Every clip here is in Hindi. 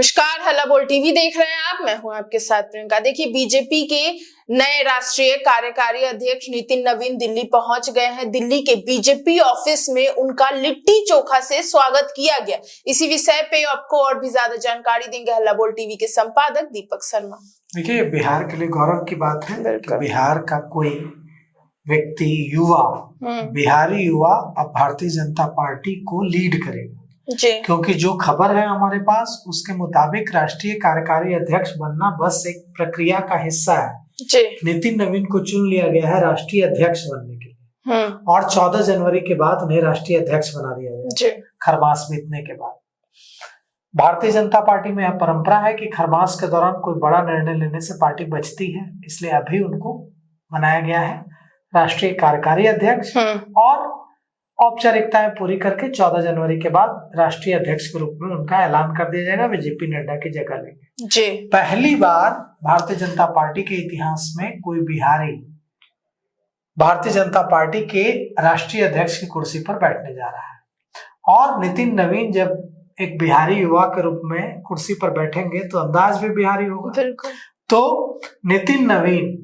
नमस्कार, हल्ला बोल टीवी देख रहे हैं आप। मैं हूं आपके साथ प्रियंका। देखिए, बीजेपी के नए राष्ट्रीय कार्यकारी अध्यक्ष नितिन नवीन दिल्ली पहुंच गए हैं। दिल्ली के बीजेपी ऑफिस में उनका लिट्टी चोखा से स्वागत किया गया। इसी विषय पे आपको और भी ज्यादा जानकारी देंगे हल्ला बोल टीवी के संपादक दीपक शर्मा। देखिए, बिहार के लिए गौरव की बात है कि बिहार का कोई व्यक्ति, युवा, बिहारी युवा अब भारतीय जनता पार्टी को लीड करेगा। क्योंकि जो खबर है हमारे पास, उसके मुताबिक राष्ट्रीय कार्यकारी अध्यक्ष बनना बस एक प्रक्रिया का हिस्सा है। नितिन नवीन को चुन लिया गया है राष्ट्रीय अध्यक्ष बनने के लिए और 14 जनवरी के बाद उन्हें राष्ट्रीय अध्यक्ष बना दिया गया। खरमास बीतने के बाद भारतीय जनता पार्टी में यह परंपरा है कि खरमास के दौरान कोई बड़ा निर्णय लेने से पार्टी बचती है, इसलिए अभी उनको बनाया गया है राष्ट्रीय कार्यकारी अध्यक्ष और औपचारिकताएं पूरी करके 14 जनवरी के बाद राष्ट्रीय अध्यक्ष के रूप में उनका ऐलान कर दिया जाएगा। वे जेपी नड्डा की जगह लेंगे। पहली बार भारतीय जनता पार्टी के इतिहास में कोई बिहारी भारतीय जनता पार्टी के राष्ट्रीय अध्यक्ष की कुर्सी पर बैठने जा रहा है और नितिन नवीन जब एक बिहारी युवा के रूप में कुर्सी पर बैठेंगे तो अंदाज भी बिहारी होगा। तो नितिन नवीन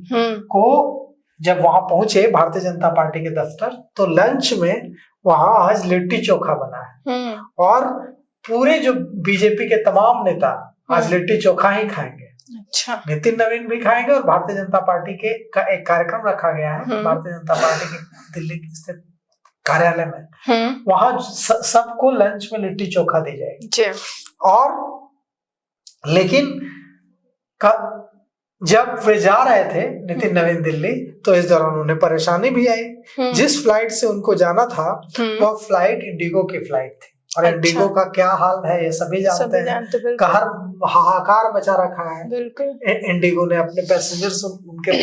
को जब वहां पहुंचे भारतीय जनता पार्टी के दफ्तर, तो लंच में वहां आज लिट्टी चोखा बना है और पूरे जो बीजेपी के तमाम नेता आज लिट्टी चोखा ही खाएंगे। अच्छा। नितिन नवीन भी खाएंगे और भारतीय जनता पार्टी के का एक कार्यक्रम रखा गया है भारतीय जनता पार्टी के दिल्ली स्थित कार्यालय में। वहां सबको लंच में लिट्टी चोखा दी जाएगी। और लेकिन जब वे जा रहे थे नितिन नवीन दिल्ली, तो इस दौरान उन्हें परेशानी भी आई। जिस फ्लाइट से उनको जाना था वह फ्लाइट इंडिगो की फ्लाइट थी और इंडिगो का क्या हाल है ये सभी जानते हैं। कहर हाहाकार मचा रखा है। इंडिगो ने अपने पैसेंजर्स उनके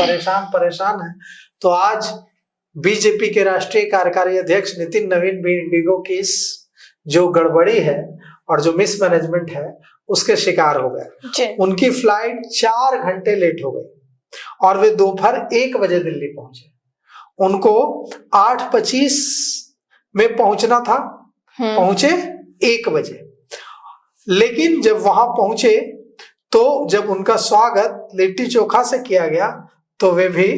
परेशान है। तो आज बीजेपी के राष्ट्रीय कार्यकारी अध्यक्ष नितिन नवीन भी इंडिगो की इस जो गड़बड़ी है और जो मिसमैनेजमेंट है उसके शिकार हो गए। उनकी फ्लाइट 4 घंटे लेट हो गई और वे दोपहर 1 बजे दिल्ली पहुंचे। उनको 8:25 में पहुंचना था, पहुंचे 1 बजे। लेकिन जब वहां पहुंचे तो जब उनका स्वागत लिट्टी चोखा से किया गया तो वे भी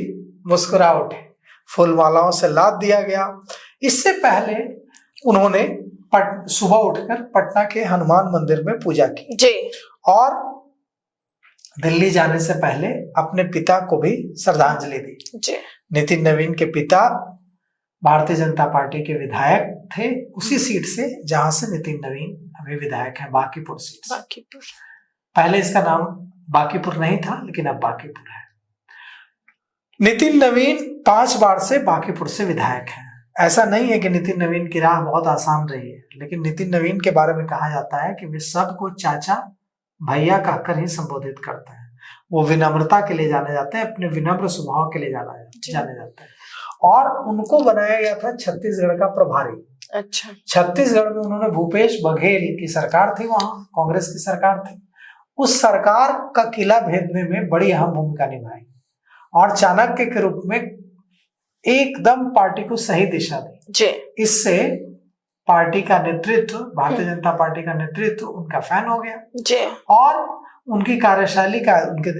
मुस्कुरा उठे, फूलमालाओं से लाद दिया गया। इससे पहले उन्होंने सुबह उठकर पटना के हनुमान मंदिर में पूजा की और दिल्ली जाने से पहले अपने पिता को भी श्रद्धांजलि दी। नितिन नवीन के पिता भारतीय जनता पार्टी के विधायक थे, उसी सीट से जहां से नितिन नवीन अभी विधायक है, बांकीपुर सीट से। पहले इसका नाम बांकीपुर नहीं था, लेकिन अब बांकीपुर है। नितिन नवीन 5 बार से बांकीपुर से विधायक है। ऐसा नहीं है कि नितिन नवीन की राह बहुत आसान रही है, लेकिन नितिन नवीन के बारे में कहा जाता है कि वे सबको चाचा भैया कहकर ही संबोधित करते हैं। वो विनम्रता के लिए जाने जाते हैं, अपने विनम्र स्वभाव के लिए जाने जाते हैं और उनको बनाया गया था छत्तीसगढ़ का प्रभारी। अच्छा। छत्तीसगढ़ में उन्होंने भूपेश बघेल की सरकार थी, वहां कांग्रेस की सरकार थी। उस सरकार का किला भेदने में बड़ी अहम भूमिका निभाई और चाणक्य के रूप में एकदम पार्टी को सही दिशा दी। इससे पार्टी का नेतृत्व, भारतीय जनता पार्टी का नेतृत्व उनका फैन हो गया और उनकी कार्यशैली का उनके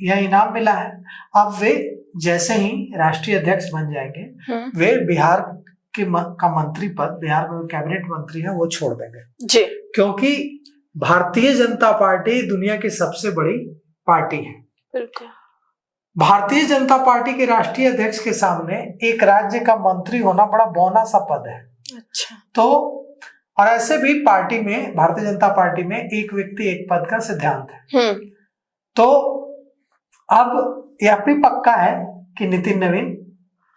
यह इनाम मिला है। अब वे जैसे ही राष्ट्रीय अध्यक्ष बन जाएंगे, वे बिहार का मंत्री पद, बिहार में कैबिनेट मंत्री है, वो छोड़ देंगे। क्योंकि भारतीय जनता पार्टी दुनिया की सबसे बड़ी पार्टी है। बिल्कुल। भारतीय जनता पार्टी के राष्ट्रीय अध्यक्ष के सामने एक राज्य का मंत्री होना बड़ा बौना सा पद है। अच्छा। तो और ऐसे भी पार्टी में, भारतीय जनता पार्टी में एक व्यक्ति एक पद का सिद्धांत है। तो अब यह भी पक्का है कि नितिन नवीन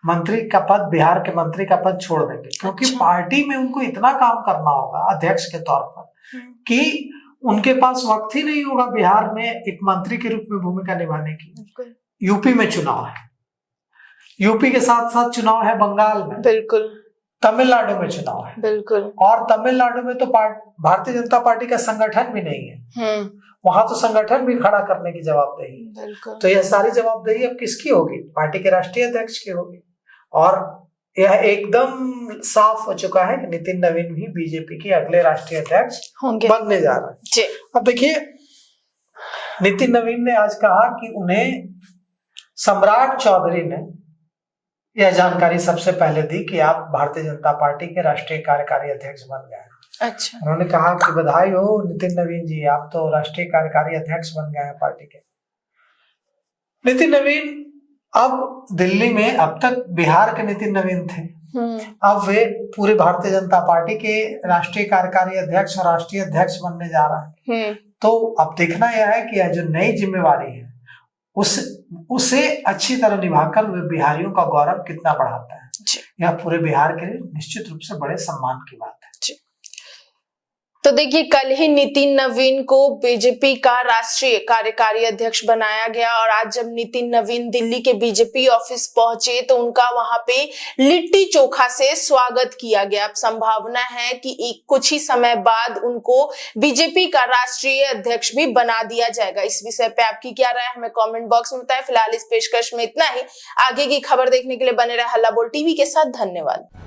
मंत्री का पद, बिहार के मंत्री का पद छोड़ देंगे, क्योंकि पार्टी में उनको इतना काम करना होगा अध्यक्ष के तौर पर कि उनके पास वक्त ही नहीं होगा बिहार में एक मंत्री के रूप में भूमिका निभाने की। यूपी में चुनाव है, यूपी के साथ साथ चुनाव है बंगाल में, बिल्कुल, तमिलनाडु में चुनाव है, बिल्कुल, और तमिलनाडु में तो भारतीय जनता पार्टी का संगठन भी नहीं है। वहां तो संगठन भी खड़ा करने की जवाबदेही। तो यह सारी जवाबदेही अब किसकी होगी? पार्टी के राष्ट्रीय अध्यक्ष की होगी। और यह एकदम साफ हो चुका है कि नितिन नवीन भी बीजेपी के अगले राष्ट्रीय अध्यक्ष बनने जा रहे हैं। अब देखिए, नितिन नवीन ने आज कहा कि उन्हें सम्राट चौधरी ने यह जानकारी सबसे पहले दी कि आप भारतीय जनता पार्टी के राष्ट्रीय कार्यकारी अध्यक्ष बन गए। अच्छा। उन्होंने कहा कि बधाई हो नितिन नवीन जी, आप तो राष्ट्रीय कार्यकारी अध्यक्ष बन गए हैं पार्टी के। नितिन नवीन अब दिल्ली में, अब तक बिहार के नितिन नवीन थे, अब वे पूरे भारतीय जनता पार्टी के राष्ट्रीय कार्यकारी अध्यक्ष और राष्ट्रीय अध्यक्ष बनने जा रहे हैं। तो अब देखना यह है कि यह जो नई जिम्मेवारी है उसे अच्छी तरह निभाकर वे बिहारियों का गौरव कितना बढ़ाता है। यह पूरे बिहार के लिए निश्चित रूप से बड़े सम्मान की बात है। तो देखिए, कल ही नितिन नवीन को बीजेपी का राष्ट्रीय कार्यकारी अध्यक्ष बनाया गया और आज जब नितिन नवीन दिल्ली के बीजेपी ऑफिस पहुंचे तो उनका वहां पे लिट्टी चोखा से स्वागत किया गया। अब संभावना है कि कुछ ही समय बाद उनको बीजेपी का राष्ट्रीय अध्यक्ष भी बना दिया जाएगा। इस विषय पे आपकी क्या राय, हमें कॉमेंट बॉक्स में बताएं। फिलहाल इस पेशकश में इतना ही। आगे की खबर देखने के लिए बने रहे हल्ला बोल टीवी के साथ। धन्यवाद।